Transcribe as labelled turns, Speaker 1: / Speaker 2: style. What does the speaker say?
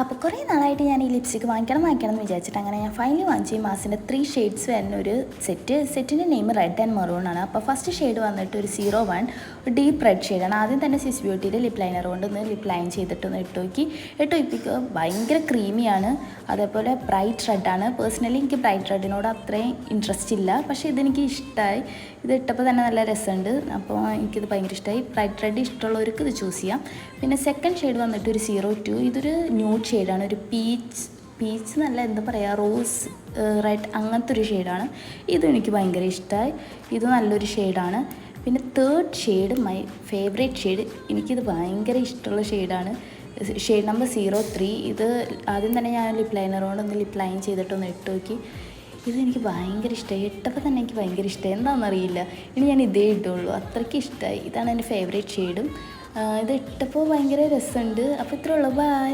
Speaker 1: അപ്പോൾ കുറേ നാളായിട്ട് ഞാൻ ഈ ലിപ്സ്റ്റിക്ക് വാങ്ങിക്കണം എന്ന് വിചാരിച്ചിട്ട് അങ്ങനെ ഞാൻ ഫൈനലി വാങ്ങിച്ചു ഈ മാസിൻ്റെ 3 ഷെയ്ഡ്സ് വരുന്ന ഒരു സെറ്റിൻ്റെ നെയിം റെഡ് ആൻഡ് മെറൂൺ ആണ്. അപ്പോൾ ഫസ്റ്റ് ഷെയ്ഡ് വന്നിട്ട് ഒരു 01 ഡീപ്പ് റെഡ് ഷെയ്ഡാണ്. ആദ്യം തന്നെ സ്വിസ് ബ്യൂട്ടിയുടെ ലിപ് ലൈനർ കൊണ്ട് ഒന്ന് ലിപ് ലൈൻ ചെയ്തിട്ടൊന്ന് ഇട്ട് ഭയങ്കര ക്രീമിയാണ്, അതേപോലെ ബ്രൈറ്റ് റെഡാണ്. പേഴ്സണലി എനിക്ക് ബ്രൈറ്റ് റെഡിനോട് അത്രയും ഇൻട്രസ്റ്റ് ഇല്ല, പക്ഷേ ഇതെനിക്ക് ഇഷ്ടമായി. ഇത് ഇട്ടപ്പോൾ തന്നെ നല്ല രസമുണ്ട്. അപ്പോൾ എനിക്കിത് ഭയങ്കര ഇഷ്ടമായി. ബ്രൈറ്റ് റെഡ് ഇഷ്ടമുള്ളവർക്ക് ഇത് ചൂസ് ചെയ്യാം. പിന്നെ സെക്കൻഡ് ഷെയ്ഡ് വന്നിട്ട് ഒരു 02, ഇതൊരു ന്യൂഡ് ഷെയ്ഡാണ്. ഒരു പീച്ച് നല്ല എന്താ പറയുക, റോസ് റെഡ് അങ്ങനത്തെ ഒരു ഷെയ്ഡാണ്. ഇതും എനിക്ക് ഭയങ്കര ഇഷ്ടമായി. ഇത് നല്ലൊരു ഷെയ്ഡാണ്. പിന്നെ third shade my favourite shade, എനിക്കിത് ഭയങ്കര ഇഷ്ടമുള്ള ഷെയ്ഡാണ്. Shade number 03. ഇത് ആദ്യം തന്നെ ഞാൻ ലിപ് ലൈനർ കൊണ്ട് ഒന്ന് ലിപ് ലൈൻ ചെയ്തിട്ടൊന്ന് ഇട്ട് നോക്കി. ഇതെനിക്ക് ഭയങ്കര ഇഷ്ടമായി. ഇട്ടപ്പോൾ തന്നെ എനിക്ക് ഭയങ്കര ഇഷ്ടമായി. എന്താണെന്നറിയില്ല, ഇനി ഞാൻ ഇതേ ഇട്ടുള്ളൂ, അത്രയ്ക്ക് ഇഷ്ടമായി. ഇതാണ് എൻ്റെ ഫേവറേറ്റ് ഷെയ്ഡും. ഇത് ഇട്ടപ്പോൾ ഭയങ്കര രസമുണ്ട്. അപ്പോൾ ഇത്രയേ ഉള്ളൂ. ബൈ.